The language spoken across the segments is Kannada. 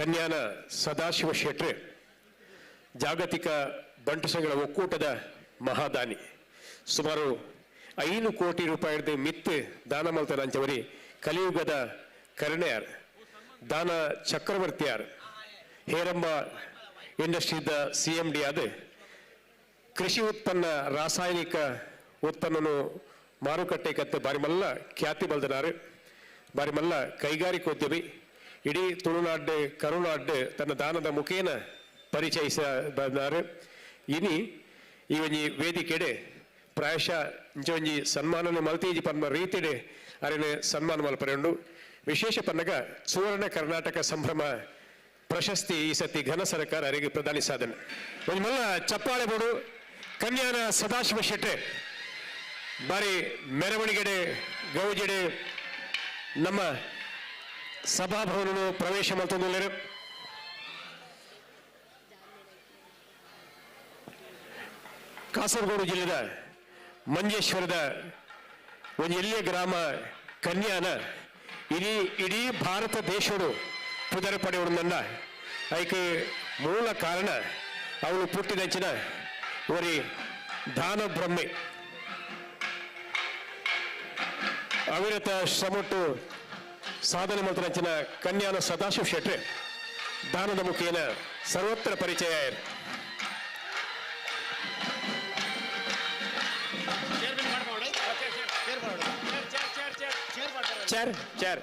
ಕನ್ಯಾನ ಸದಾಶಿವ ಶೆಟ್ರೆ ಜಾಗತಿಕ ಬಂಟು ಸಂಘಗಳ ಒಕ್ಕೂಟದ ಮಹಾದಾನಿ ಸುಮಾರು 5 ಕೋಟಿ ರೂಪಾಯಿದ ಮಿತ್ತು ದಾನ ಮಲ್ತರಂಚವರಿ ಕಲಿಯುಗದ ಕರ್ಣೆಯಾರ್ ದಾನ ಚಕ್ರವರ್ತಿಯಾರ್ ಹೇರಂಬ ಇಂಡಸ್ಟ್ರಿದ CMD ಆದ ಕೃಷಿ ಉತ್ಪನ್ನ ರಾಸಾಯನಿಕ ಉತ್ಪನ್ನನು ಮಾರುಕಟ್ಟೆ ಕತ್ತು ಬಾರಿ ಮಲ್ಲ ಖ್ಯಾತಿ ಬಲ್ದನಾರು ಬಾರಿ ಮಲ್ಲ ಕೈಗಾರಿಕೋದ್ಯಮಿ ಇಡೀ ತುಳುನಾಡು ಕರುನಾಡು ತನ್ನ ದಾನದ ಮುಖೇನ ಪರಿಚಯಿಸ ಬಂದಾರು ಇನಿ ಈ ಒಂಜಿ ವೇದಿಕೆಡೆ ಪ್ರಾಯಶಃ ಇಂಚೊಂಜಿ ಸನ್ಮಾನನೆ ಮಲ್ತೀಜಿ ಪನ್ಮ ರೀತಿಡೆ ಅರೆನೆ ಸನ್ಮಾನ ಮಲ್ಪರೆಂಡು ವಿಶೇಷ ಪನ್ನಗ ಸುವರ್ಣ ಕರ್ನಾಟಕ ಸಂಭ್ರಮ ಪ್ರಶಸ್ತಿ ಈ ಸತಿ ಘನ ಸರ್ಕಾರ ಅರಿಗೆ ಪ್ರದಾನಿ ಸಾಧನೆ ಒಂದು ಮಲ್ಲ ಚಪ್ಪಾಳೆ ಬೋಡು ಕನ್ಯಾನ ಸದಾಶಿವ ಶೆಟ್ರೆ ಬಾರಿ ಮೆರವಣಿಗೆಡೆ ಗೌಜೆಡೆ ನಮ್ಮ ಸಭಾಭವನ ಪ್ರವೇಶ ಮಲ್ತೊಂದು ಕಾಸರಗೋಡು ಜಿಲ್ಲೆದ ಮಂಜೇಶ್ವರದ ಒಂದು ಎಲ್ಲಿಯ ಗ್ರಾಮ ಕನ್ಯಾನ ಇಡೀ ಭಾರತ ದೇಶಡು ಪುದರ ಪಡೆಯುವುದನ್ನ ಅದಕ್ಕೆ ಮೂಲ ಕಾರಣ ಅವಳು ಪುಟ್ಟಿದಂಚಿನ ಒರಿ ದಾನ ಬ್ರಹ್ಮೆ ಅವಿರತ ಶ್ರಮಟ್ಟು ಸಾಧನೆ ಮಂತ್ರಂಚಿನ ಕನ್ಯಾನ ಸದಾಶಿವ ಶೆಟ್ರೆ ದಾನದ ಮುಖೇನ ಸರ್ವತ್ರ ಪರಿಚಯ ಚೇರ್ ಚೇರ್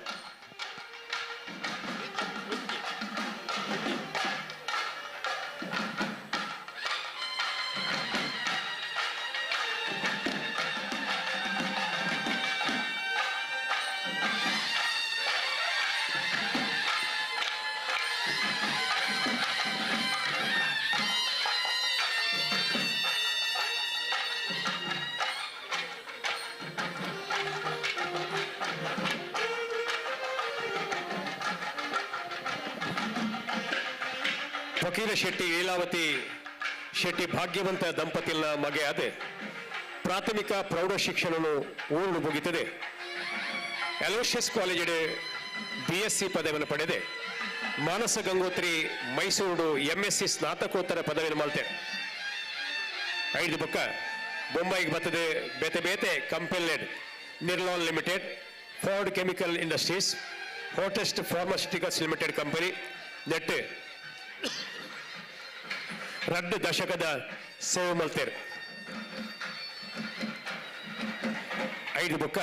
ಫಕೀರ ಶೆಟ್ಟಿ ಲೀಲಾವತಿ ಶೆಟ್ಟಿ ಭಾಗ್ಯವಂತ ದಂಪತಿಗಳ ಮಗೆ ಆದೆ ಪ್ರಾಥಮಿಕ ಪ್ರೌಢ ಶಿಕ್ಷಣವನ್ನು ಊರು ಮುಗಿತದೆ ಅಲೋಷಿಯಸ್ ಕಾಲೇಜಡೆ BSc ಪದವಿಯನ್ನು ಪಡೆದೆ ಮಾನಸ ಗಂಗೋತ್ರಿ ಮೈಸೂರು MSc ಸ್ನಾತಕೋತ್ತರ ಪದವಿಯನ್ನು ಮಲ್ತೆ 5 ಬೊಕ್ಕ ಬೊಂಬೈಗೆ ಬರ್ತದೆ ಬೇತೆ ಬೇತೆ ಕಂಪೆನಿಡ್ Nirlon limited Ford chemical industries Hoechst pharmaceuticals limited company ನೆಟ್ 2 ದಶಕದ ಸೇವೆ ಮಲ್ತೇರು 5 ಬೊಕ್ಕ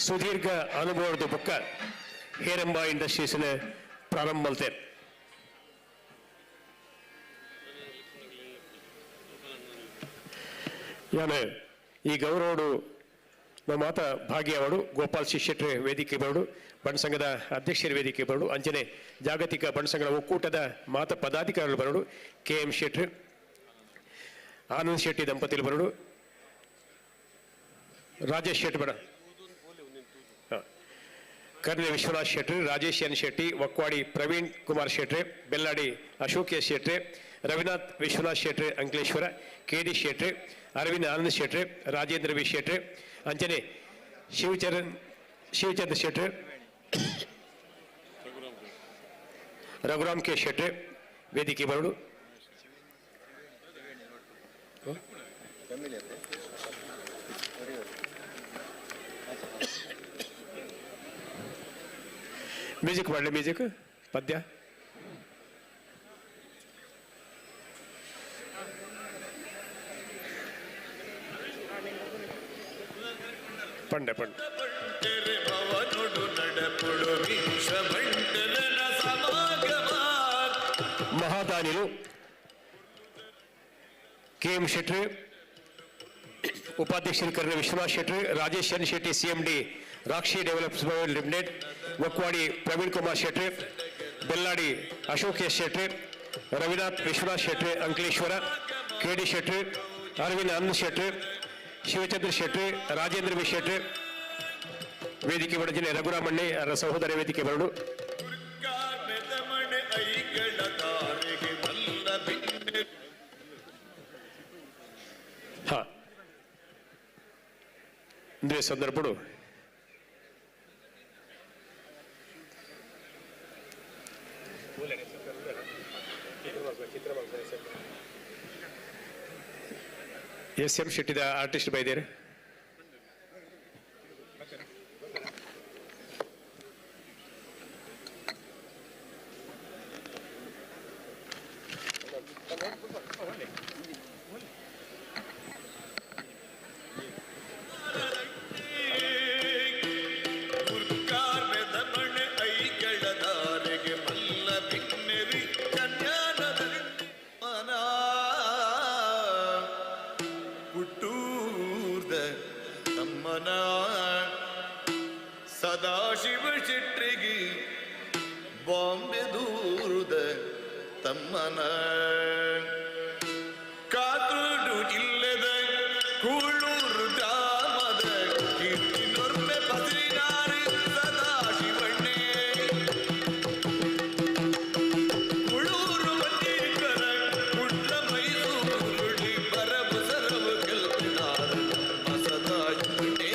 ಸುದೀರ್ಘ ಅನುಭವದ ಬೊಕ್ಕ ಹೇರಂಬ ಇಂಡಸ್ಟ್ರೀಸ್ನ ಪ್ರಾರಂಭ ಮಲ್ತೇರು ಯಾನೆ ಈ ಗೌರವಡು ನಮ್ಮ ಮಾತ ಭಾಗ್ಯವಾಡು ಗೋಪಾಲ್ ಶೆಟ್ರೆ ವೇದಿಕೆ ಬರಡು ಬಣಸಂಘದ ಅಧ್ಯಕ್ಷರ ವೇದಿಕೆ ಬರಡು ಅಂಚನೆ ಜಾಗತಿಕ ಬಣಸಂಘದ ಒಕ್ಕೂಟದ ಮಾತ ಪದಾಧಿಕಾರಿಗಳು ಬರಡು KM ಶೆಟ್ರೆ ಆನಂದ್ ಶೆಟ್ಟಿ ದಂಪತಿಗಳು ಬರಡು ರಾಜೇಶ್ ಶೆಟ್ಟಿ ಬಡ ಕರ್ನೆ ವಿಶ್ವನಾಥ್ ಶೆಟ್ಟಿ ರಾಜೇಶ್ ಎನ್ ಶೆಟ್ಟಿ ವಕ್ವಾಡಿ ಪ್ರವೀಣ್ ಕುಮಾರ್ ಶೆಟ್ರೆ ಬೆಲ್ಲಾಡಿ ಅಶೋಕ್ ಎಸ್ ಶೆಟ್ರೆ ರವಿನಾಥ್ ವಿಶ್ವನಾಥ್ ಶೆಟ್ರೆ ಅಂಕಲೇಶ್ವರ KD ಶೆಟ್ರೆ ಅರವಿಂದ್ ಆನಂದ್ ಶೆಟ್ರೆ ರಾಜೇಂದ್ರ ವಿ ಶೆಟ್ರೆ ಅಂಚನೆ ಶಿವಚಂದ್ರ ಶೆಟ್ರೆ ರಘುರಾಮ್ ಕೆ ಶೆಟ್ರೆ ವೇದಿಕೆ ಬರಡು ಮ್ಯೂಸಿಕ್ ಮಾಡಲಿ ಮ್ಯೂಸಿಕ್ ಪದ್ಯ ಪಂಡೆ ಪಂಡೆ ಮಹಾದಾನಿರು KM ಶೆಟ್ಟಿ ಉಪಾಧ್ಯಕ್ಷರು Karne Vishwanath Shetty Rajesh N Shetty CMD Rakshi development limited Vakwadi Praveen Kumar Shetty Belladi Ashok S Shetty Ravinath Vishwanath Shetty Ankleshwar KD Shetty Aravind Anand Shetty Shivachandra Shetty Rajendra V Shetty ವೇದಿಕೆ ಬಡಜಿನ ರಘುರಾಮಣ್ಣೆ ಅವರ ಸಹೋದರ ವೇದಿಕೆ ಬರಡು ಹಾ ಇಂದೇ ಸಂದರ್ಭಡು ಎಸ್.ಎಂ. ಶೆಟ್ಟಿದ ಆರ್ಟಿಸ್ಟ್ ಬೈದೇರೆ ಸದಾಶಿವ ಶೆಟ್ರಿಗೆ ಬಾಂಬೆ ದೂರದ ತಮ್ಮನ ಕಾತೂರು ಜಿಲ್ಲೆದ ಕೂಳೂರು ಗ್ರಾಮದ ಕೀರ್ತಿನೊರ್ಮೆ ಬದ್ರಿನಾರಿ ಸದಾಶಿವಣ್ಣೆ ಕುಳೂರು ಮಂಡೀಕರ ಕುಡ್ಲ ಮೈಸೂರುಳಿ ಬರಬು ಸರವು ಕೆಲ್ಪಿನಾರ ನಮ್ಮ ಸದಾಶಿವಣ್ಣೆ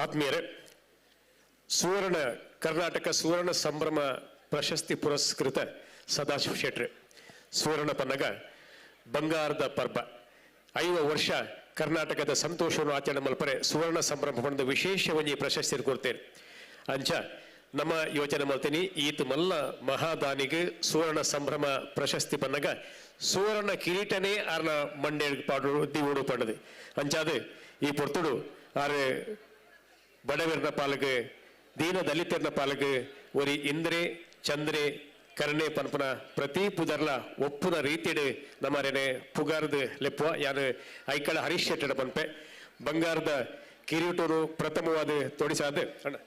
ಆತ್ಮೀಯರೇ, ಸುವರ್ಣ ಕರ್ನಾಟಕ ಸುವರ್ಣ ಸಂಭ್ರಮ ಪ್ರಶಸ್ತಿ ಪುರಸ್ಕೃತ ಸದಾಶಿವ ಶೆಟ್ಟಿ ಸುವರ್ಣ ಪನ್ನಗ ಬಂಗಾರದ ಪರ್ಬ 5 ವರ್ಷ ಕರ್ನಾಟಕದ ಸಂತೋಷವನ್ನು ಆಚರಣೆ ಮಲ್ಪರೆ ಸುವರ್ಣ ಸಂಭ್ರಮ ಪಂಡ ವಿಶೇಷವಾಗಿ ಪ್ರಶಸ್ತಿ ಕೊಡ್ತೇನೆ ಅಂಚ ನಮ್ಮ ಯೋಚನೆ ಮಾಡ್ತೀನಿ ಈತ ಮಲ್ಲ ಮಹಾದಾನಿಗೆ ಸುವರ್ಣ ಸಂಭ್ರಮ ಪ್ರಶಸ್ತಿ ಪನ್ನಗ ಸುವರ್ಣ ಕಿರೀಟನೇ ಆರ್ನ ಮಂಡ್ಯ ಪಾಡು ದಿವೋಡು ಪಂಡದು ಅಂಚಾದು ಈ ಪೊರ್ತುಡು ಆರೆ ಬಡವರನ ಪಾಲಗೆ ದೀನ ದಲಿತರನ ಪಾಲಗೆ ಒರಿ ಇಂದ್ರೆ ಚಂದ್ರೆ ಕರ್ಣೆ ಪನ್ಪನ ಪ್ರತಿ ಪುದರ್ಲ ಒಪ್ಪುನ ರೀತಿಡ್ ನಮ್ಮರೇನೆ ಪುಗಾರ್ದು ಲೆಪ್ಪುವ ಯಾರು ಐಕಳ ಹರೀಶ್ ಶೆಟ್ಟಡ ಪನ್ಪೆ ಬಂಗಾರದ ಕಿರೀಟರು ಪ್ರಥಮವಾದ ತೊಡಿಸಾದ ಅಣ್ಣ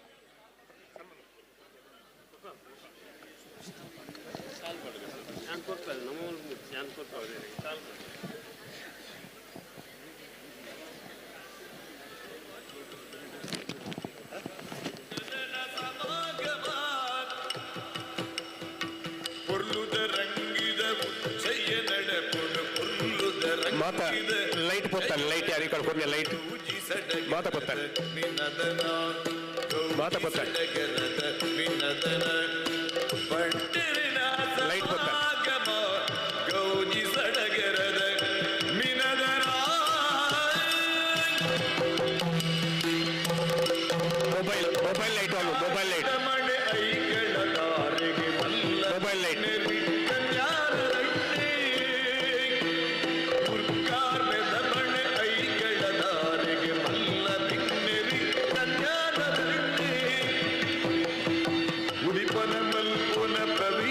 ಮಾತಾ ಲೈಟ್ ಪೊತ್ತಾನೆ ಲೈಟ್ ಯಾರಿಗೆ ಕಳ್ಕೊಂಡೆ ಲೈಟ್ ಮಾತಾ ಪೊತ್ತಾನೆ ಮಾತಾ ಪೊತ್ತಾನೆ ಲೈಟ್ ಪೊತ್ತಾನೆ mobile mobile light on mobile light mobile light ಉಡಿಪನ ಮಲ್ಪುನ ಪ್ರವಿ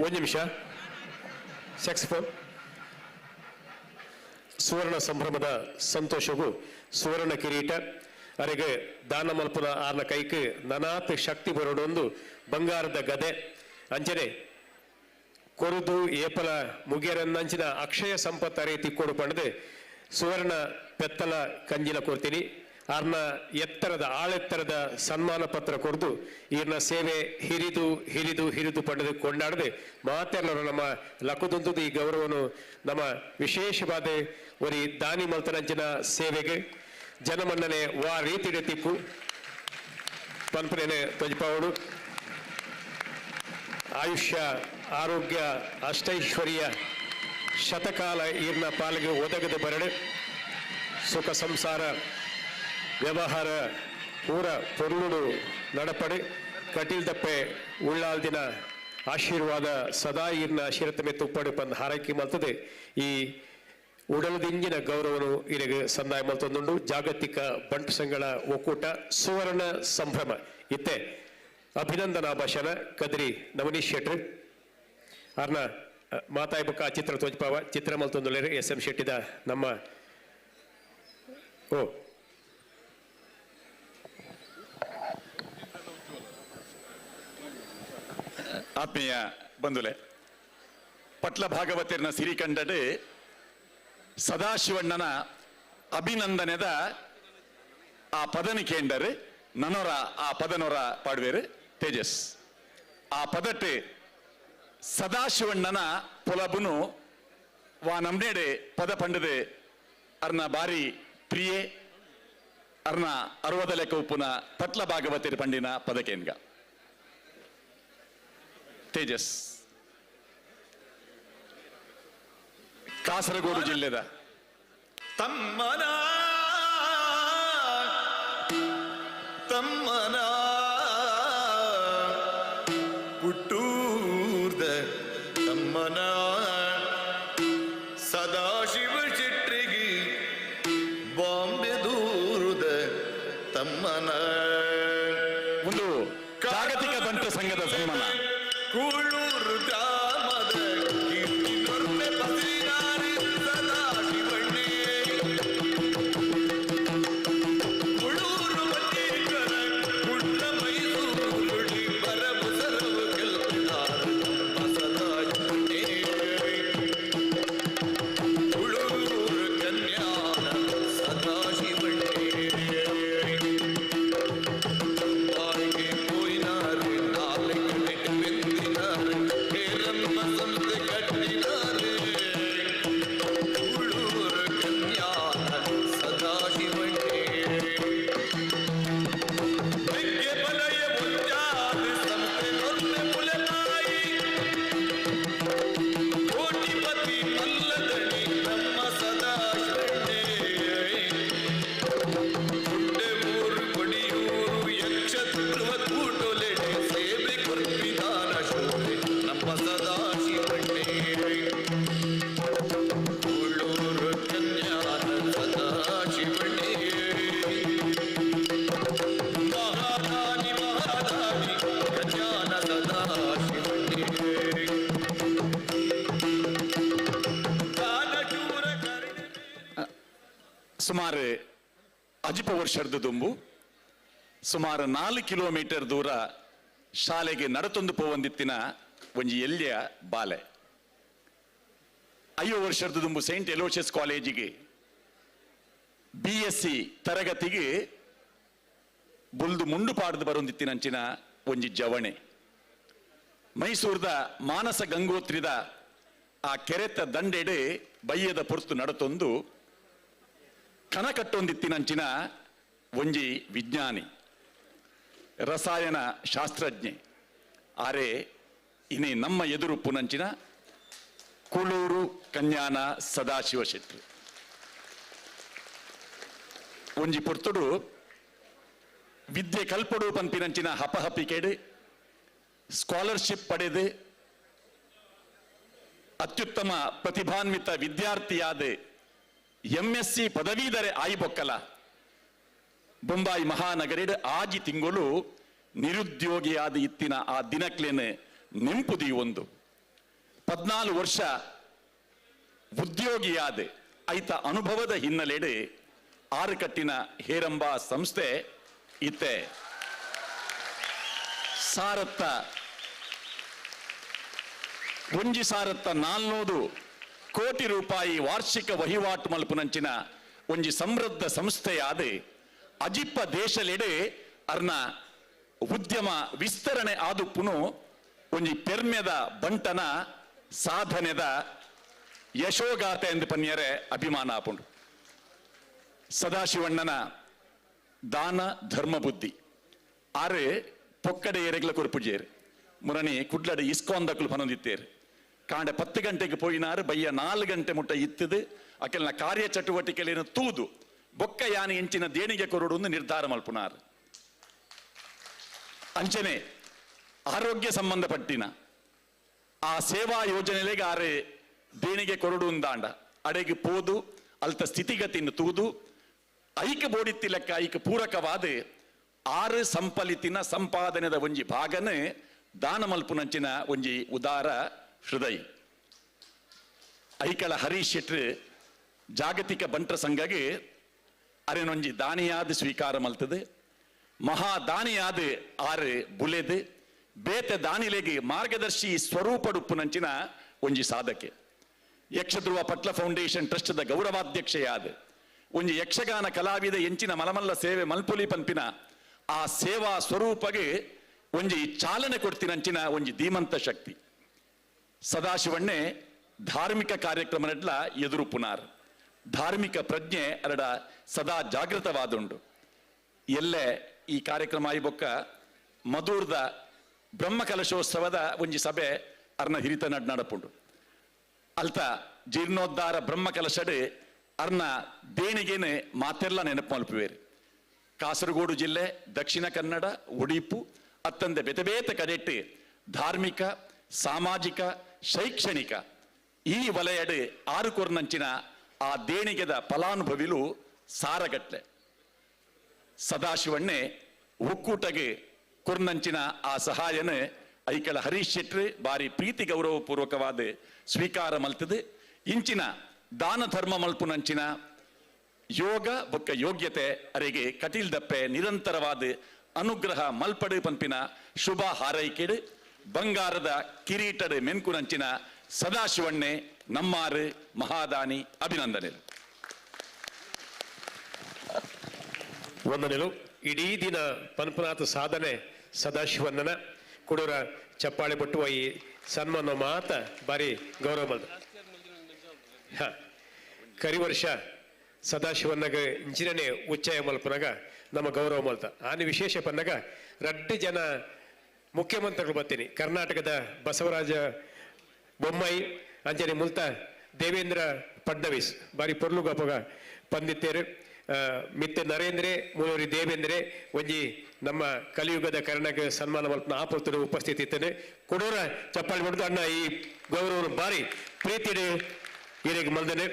ಒಂದು ನಿಮಿಷ. ಸ್ಯಾಕ್ಸ್ಫೋನ್. ಸುವರ್ಣ ಸಂಭ್ರಮದ ಸಂತೋಷವು ಸುವರ್ಣ ಕಿರೀಟ ಅರೆಗೆ ದಾನ ಮಲ್ಪನ ಆರ್ನ ಕೈಕ್ ನನಾತ್ ಶಕ್ತಿ ಬರೋಡೊಂದು ಬಂಗಾರದ ಗದೆ ಅಂಚನೆ ಕೊರುದು ಏಪಲ ಮುಗಿಯರನ್ನಂಚಿನ ಅಕ್ಷಯ ಸಂಪತ್ತು ಅರೆ ತಿಕ್ಕೋಡು ಪಣದು ಸುವರ್ಣ ಪೆತ್ತಲ ಕಂಜಿನ ಕೊಡ್ತೀನಿ ಆರ್ನ ಎತ್ತರದ ಆಳೆತ್ತರದ ಸನ್ಮಾನ ಪತ್ರ ಕೊಡ್ದು ಈರ್ನ ಸೇವೆ ಹಿರಿದು ಹಿರಿದು ಹಿರಿದು ಪಡೆದು ಕೊಂಡಾಡದೆ ಮಾತೆಲ್ಲರು ನಮ್ಮ ಲಕ್ಕುದುಂದು ಈ ಗೌರವನು ನಮ್ಮ ವಿಶೇಷವಾದ ಒರಿ ದಾನಿ ಮಲ್ತನಂಚಿನ ಸೇವೆಗೆ ಜನಮನ್ನನೆ ವಾ ರೀತಿಡೆ ತಿಕ್ಕು ಪಂಪನೇನೆ ತೊಜ್ಪಾವಡು ಆಯುಷ್ಯ ಆರೋಗ್ಯ ಅಷ್ಟೈಶ್ವರ್ಯ ಶತಕಾಲ ಈರ್ನ ಪಾಲಿಗೆ ಒದಗದೆ ಬರಡೆ ಸುಖ ಸಂಸಾರ ವ್ಯವಹಾರ ಪೂರ ಪೊರುಳು ನಡಪಡೆ ಕಟೀಲ್ದಪ್ಪೆ ಉಳ್ಳಾಲ್ದಿನ ಆಶೀರ್ವಾದ ಸದಾ ಈರ್ನ ಶಿರತಮೆ ತುಪ್ಪಡು ಪಂದು ಹಾರೈಕೆ ಮಲ್ತದೆ ಈ ಉಡಲದಿಂಜಿನ ಗೌರವನು ಇರೆಗೆ ಸಂದಾಯ ಮಲ್ತೊಂದುಂಡು ಜಾಗತಿಕ ಬಂಟು ಸಂಘಗಳ ಒಕ್ಕೂಟ ಸುವರ್ಣ ಸಂಭ್ರಮ ಇತ್ತೆ ಅಭಿನಂದನಾ ಭಾಷಣ ಕದ್ರಿ ನವನೀಶ್ ಶೆಟ್ಟಿ ಆರ್ನ ಮಾತಾಯ್ಬಕ್ಕ ಆ ಚಿತ್ರ ತೋಜ್ಪಾವ ಚಿತ್ರ ಮಲ್ತೊಂದುಳ್ಳೇರು SM ಶೆಟ್ಟಿದ ನಮ್ಮ ಓ ಆತ್ಮೀಯ ಬಂಧುಲೆ ಪಟ್ಲ ಭಾಗವತಿರ್ನ ಸಿರಿಕಂಡಡೆ ಸದಾಶಿವಣ್ಣನ ಅಭಿನಂದನೆದ ಆ ಪದನಿ ಕೇಂಡರು ನನೊರ ಆ ಪದನೊರ ಪಾಡುವೇರು ತೇಜಸ್ ಆ ಪದಟ್ಟು ಸದಾಶಿವಣ್ಣನ ಪೊಲಬುನು ವಾ ನಮ್ನೇಡೆ ಪದ ಪಂಡದೆ ಅರ್ನ ಬಾರಿ ಪ್ರಿಯೆ ಅರ್ನ ಅರವದ ಲೆಕ್ಕ ಉಪ್ಪುನ ಪಟ್ಲ ಭಾಗವತಿರ್ ಪಂಡಿನ ಪದಕೇನ್ಗ ತೇಜಸ್ ಕಾಸರಗೋಡು ಜಿಲ್ಲೆದ ತಮ್ಮನ ತಮ್ಮನ ಹುಟ್ಟೂರ್ದ ತಮ್ಮನ ಸದಾಶಿವ ಶೆಟ್ರಿಗೆ ಬಾಂಬೆ ದೂರದ ತಮ್ಮನ ಒಂದು ಜಾಗತಿಕ ಬಂಟು ಸಂಘದ ಸನ್ಮಾನ ಕೂಳೂರು ಗ್ರಾಮದ ಕೀರ್ತಿ ದೊರ್ಪೆ ಬಸಿರಿನಾರಿ ಸದಾಶಿವಣ್ಣೆ ಕುಳೂರು ಮಟ್ಟೀಕರ ಕುಡ್ಲ ಮೈಸೂರುಳಿ ಬರಬು ಸರವು ಗೆಲ್ತಿದ್ದಾರೆ ನಮ್ಮ ಸದಾಶಿವಣ್ಣೆ ಕುಳೂರು ಕನ್ಯಾನ ಸದಾಶಿವಣ್ಣೆ ಬಾಯಿಗೆ ಹೋಯಿನಾರು ನಾಲ್ಕು ಬೆಂದಿನಾರು ಹೇರಮ್ಮ ಸಂತೆ ಕಟ್ಟಿನಾರು ಕುಳೂರು ಕನ್ಯಾನ ಸದಾಶಿವಣ್ಣೆ ಬೆಗ್ಗೆ ಬಲಯ ಮುಂಜಾದ ಸಂತೆ ನೊರ್ಲೆ ಮುಲೆನಾಯಿ ಕೋಟಿಪತಿ ಮಲ್ಲದಣಿ ನಮ್ಮ ಸದಾಶಿವಣ್ಣೆ ಗುಡ್ಡೆ ಊರು ಕೊಡಿಯೂರು ಯಕ್ಷಧ್ರುವ ಕೂಟೊಲೆಡೆ ಸೇವೆ ಕೊರ್ಪಿದಾನ ಶೋಭೆ ನಮ್ಮ ಸದಾಶಿವಣ್ಣೆ ಕೂಳೂರು ಕನ್ಯಾನ ಸದಾಶಿವಣ್ಣೆ ಮಹಾದಾನಿ ಮಹಾದಾನಿ ಕನ್ಯಾನ ಸದಾಶಿವಣ್ಣೆ ದಾನಶೂರ ಕರ್ಣನೆ ಸುಮಾರು ಅಜಿಪ ವರ್ಷದ ದುಂಬು ಸುಮಾರು 4 ಕಿಲೋಮೀಟರ್ ದೂರ ಶಾಲೆಗೆ ನಡತೊಂದು ಪೋವಂದಿತ್ತಿನ ಒಂಜಿ ಎಲ್ಯ ಬಾಲೆ 5 ವರ್ಷದ ದುಂಬು ಸೈಂಟ್ ಎಲೋಷಿಯಸ್ ಕಾಲೇಜಿಗೆ BSc ತರಗತಿಗೆ ಬುಲ್ದು ಮುಂಡು ಪಾಡ್ದು ಬರೊಂದಿತ್ತಿನಂಚಿನ ಒಂಜಿ ಜವಣೆ ಮೈಸೂರದ ಮಾನಸ ಗಂಗೋತ್ರಿದ ಆ ಕೆರೆತ ದಂಡೆಡೆ ಬಯ್ಯದ ಪೊರ್ತು ನಡತೊಂದು ಕನಕಟ್ಟೊಂದಿತ್ತಿನಂಚಿನ ಒಂಜಿ ವಿಜ್ಞಾನಿ ರಸಾಯನ ಶಾಸ್ತ್ರಜ್ಞೆ ಆರೆ ಇನಿ ನಮ್ಮ ಎದುರು ಪುನಂಚಿನ ಕುಳೂರು ಕನ್ಯಾನ ಸದಾಶಿವ ಶೆಟ್ಟಿ ಒಂಜಿ ಪೊರ್ತುಡು ವಿದ್ಯೆ ಕಲ್ಪಡು ಪಂಪಿನಂಚಿನ ಹಪಹಪಿಕೆಡು ಸ್ಕಾಲರ್ಶಿಪ್ ಪಡೆದು ಅತ್ಯುತ್ತಮ ಪ್ರತಿಭಾನ್ವಿತ ವಿದ್ಯಾರ್ಥಿಯಾದ MSc ಪದವೀಧರೆ ಆಯ್ಬೊಕ್ಕಲ ಬೊಂಬಾಯಿ ಮಹಾನಗರಿಡ್ ಆಜಿ ತಿಂಗಳು ನಿರುದ್ಯೋಗಿಯಾದ ಇತ್ತಿನ ಆ ದಿನಕ್ಲೇನೆ ನೆಂಪುದಿ ಒಂದು 14 ವರ್ಷ ಉದ್ಯೋಗಿಯಾದ ಐತ ಅನುಭವದ ಹಿನ್ನೆಲೆಡೆ ಆರುಕಟ್ಟಿನ ಹೇರಂಬ ಸಂಸ್ಥೆ ಇತ್ತೆ ಸಾರತ್ತ 1,400 ಕೋಟಿ ರೂಪಾಯಿ ವಾರ್ಷಿಕ ವಹಿವಾಟು ಮಲ್ಪುನಂಚಿನ ಒಂಜಿ ಸಮೃದ್ಧ ಸಂಸ್ಥೆಯಾದ ಅಜಿಪ್ಪ ದೇಶಲೆಡೆ ಅರ್ನ ಉದ್ಯಮ ವಿಸ್ತರಣೆ ಆದುಪ್ಪುನು ಒಂಜಿ ಪೆರ್ಮೆದ ಬಂಟನ ಸಾಧನೆದ ಯಶೋಗಾಥೆ ಎಂದು ಪನ್ಯರೆ ಅಭಿಮಾನ ಆಪುಂಡು. ಸದಾಶಿವಣ್ಣನ ದಾನ ಧರ್ಮ ಬುದ್ಧಿ ಆರೆ ಪೊಕ್ಕಡೆ ಏರೆಗ್ಲ ಕೊರ್ಪುಜೇರು ಮುರಣಿ ಕುಡ್ಲಡ ಇಸ್ಕೊಂದಕ್ಕಲು ಪನೊಂದಿತ್ತೇರು ಕಾಂಡ 10 ಗಂಟೆಗೆ ಪೋಯಿನಾರು ಬಯ್ಯ 4 ಗಂಟೆ ಮುಟ್ಟ ಇತ್ತದು ಅಕೆಲ್ನ ಕಾರ್ಯ ಚಟುವಟಿಕೆಗಳನ್ನು ತೂದು ಬೊಕ್ಕ ಯಾನಿ ಎಂಚಿನ ದೇಣಿಗೆ ಕೊರಡು ನಿರ್ಧಾರ ಮಲ್ಪುನಾರು. ಅಂಚನೆ ಆರೋಗ್ಯ ಸಂಬಂಧಪಟ್ಟಿನ ಆ ಸೇವಾ ಯೋಜನೆಗೆ ಆರೆ ದೇಣಿಗೆ ಕೊರಡು ಅಂದಾಂಡ ಅಡೆಗೆ ಪೋದು ಅಲ್ತ ಸ್ಥಿತಿಗತಿಯನ್ನು ತೂದು ಐಕ ಬೋಡಿತ್ತಿ ಲೆಕ್ಕ ಐಕ ಪೂರಕವಾದ 6 ಸಂಪಲಿತಿನ ಸಂಪಾದನೆದ ಒಂಜಿ ಭಾಗನೇ ದಾನ ಮಲ್ಪುನಂಚಿನ ಒಂಜಿ ಉದಾರ ಹೃದಯ. ಐಕಳ ಹರೀಶ್ ಶೆಟ್ರ್ ಜಾಗತಿಕ ಬಂಟ್ರ ಸಂಘಗೆ ಅರೆನೊಂಜಿ ದಾನಿಯಾದ ಸ್ವೀಕಾರ ಮಲ್ತದೆ ಮಹಾ ದಾನಿಯಾದ ಆರು ಬುಲೆದು ಬೇತೆ ದಾನಿಲೆಗೆ ಮಾರ್ಗದರ್ಶಿ ಸ್ವರೂಪಡುಪ್ಪುನಂಚಿನ ಒಂಜಿ ಸಾಧಕೆ. ಯಕ್ಷಧ್ರುವ ಪಟ್ಲ ಫೌಂಡೇಶನ್ ಟ್ರಸ್ಟ್ ದ ಗೌರವಾಧ್ಯಕ್ಷೆಯಾದ ಒಂಜಿ ಯಕ್ಷಗಾನ ಕಲಾವಿದ ಎಂಚಿನ ಮಲಮಲ್ಲ ಸೇವೆ ಮಲ್ಪುಲಿ ಪಂಪಿನ ಆ ಸೇವಾ ಸ್ವರೂಪಗೆ ಒಂಜಿ ಚಾಲನೆ ಕೊಡ್ತಿನಂಚಿನ ಒಂಜಿ ಧೀಮಂತ ಶಕ್ತಿ. ಸದಾಶಿವಣ್ಣೆ ಧಾರ್ಮಿಕ ಕಾರ್ಯಕ್ರಮ ನಡ್ಲ ಎದುರು ಪುನಾರ್ ಧಾರ್ಮಿಕ ಪ್ರಜ್ಞೆ ಅರಡ ಸದಾ ಜಾಗೃತವಾದುಂಡು. ಎಲ್ಲೇ ಈ ಕಾರ್ಯಕ್ರಮ ಆಯ್ಬೊಕ್ಕ ಮಧುರ್ದ ಬ್ರಹ್ಮ ಕಲಶೋತ್ಸವದ ಒಂಜಿ ಸಭೆ ಅರ್ನ ಹಿರಿತ ನಡಪುಂಡು. ಅಲ್ತ ಜೀರ್ಣೋದ್ಧಾರ ಬ್ರಹ್ಮ ಕಲಶಡ್ ಅರ್ನ ದೇಣಿಗೆನೆ ಮಾತೆಲ್ಲ ನೆನಪು ಮಲ್ಪುವೇರು. ಕಾಸರಗೋಡು ಜಿಲ್ಲೆ, ದಕ್ಷಿಣ ಕನ್ನಡ, ಉಡುಪು ಅತ್ತಂದೆ ಬೇತೆ ಬೇತೆ ಕಡೆಟ್ಟು ಧಾರ್ಮಿಕ, ಸಾಮಾಜಿಕ, ಶೈಕ್ಷಣಿಕ ಈ ವಲಯಡ್ ಆರು ಕೊರ್ನಂಚಿನ ಆ ದೇಣಿಗೆದ ಫಲಾನುಭವಿಲು ಸಾರಗಟ್ಲೆ. ಸದಾಶಿವಣ್ಣೆ ಒಕ್ಕೂಟಗೆ ಕೊರ್ನಂಚಿನ ಆ ಸಹಾಯನ ಐಕಳ ಹರೀಶ್ ಶೆಟ್ರ್ ಬಾರಿ ಪ್ರೀತಿ ಗೌರವ ಪೂರ್ವಕವಾದ ಸ್ವೀಕಾರ ಮಲ್ತದೆ. ಇಂಚಿನ ದಾನ ಧರ್ಮ ಮಲ್ಪುನಂಚಿನ ಯೋಗ ಬೊಕ್ಕ ಯೋಗ್ಯತೆ ಅರೆಗೆ ಕಟೀಲ್ ದಪ್ಪೆ ನಿರಂತರವಾದ ಅನುಗ್ರಹ ಮಲ್ಪಡು ಪಂಪಿನ ಶುಭ ಹಾರೈಕೆಡು ಬಂಗಾರದ ಕಿರೀಟಡ್ ಮೆನ್ಕುನಂಚಿನ ಸದಾಶಿವಣ್ಣೆ ನಮ್ಮಾರು ಮಹಾದಾನಿ ಅಭಿನಂದನೆ. ವಂದನೆಗಳು. ಇಡೀ ದಿನ ಪನ್ಪನಾಥ ಸಾಧನೆ ಸದಾಶಿವಣ್ಣನ ಕೊಡೂರ ಚಪ್ಪಾಳೆ ಬಟ್ಟುವ ಈ ಸನ್ಮಾನ ಮಾತ ಬಾರಿ ಗೌರವ ಮಲ್ದ. ಕರಿ ವರ್ಷ ಸದಾಶಿವಣ್ಣಗ ಇಂಚಿನೇ ಉಚ್ಚಾಯ ಮಲ್ಪನಾಗ ನಮ್ಮ ಗೌರವ ಮಲ್ತ ಆನೆ ವಿಶೇಷ ಪನ್ನಗ ರಡ್ಡು ಜನ ಮುಖ್ಯಮಂತ್ರಿಗಳು ಬರ್ತೀನಿ. ಕರ್ನಾಟಕದ ಬಸವರಾಜ ಬೊಮ್ಮಾಯಿ ಅಂಚನೆ ಮುಲ್ತ ದೇವೇಂದ್ರ ಫಡ್ನವೀಸ್ ಬಾರಿ ಪೊರ್ಲುಗಪ್ಪಗ ಪಂದಿತ್ತೇರು. ಮಿತ್ತೆ ನರೇಂದ್ರೆ ಮೂಲೂರಿ ದೇವೇಂದ್ರೆ ಒಂಜಿ ನಮ್ಮ ಕಲಿಯುಗದ ಕರ್ನಾಟಕ ಸನ್ಮಾನ ಮಲ್ಪನ ಆಪುತ್ರ ಉಪಸ್ಥಿತಿ ಇತ್ತನೆ ಕೊಡೋರ ಚಪ್ಪಾಳಿ ಹೊಡೆದು ಅಣ್ಣ ಈ ಗೌರವ ಬಾರಿ ಪ್ರೀತಿ ಹಿರೇಗೆ ಮಲ್ದನೆ.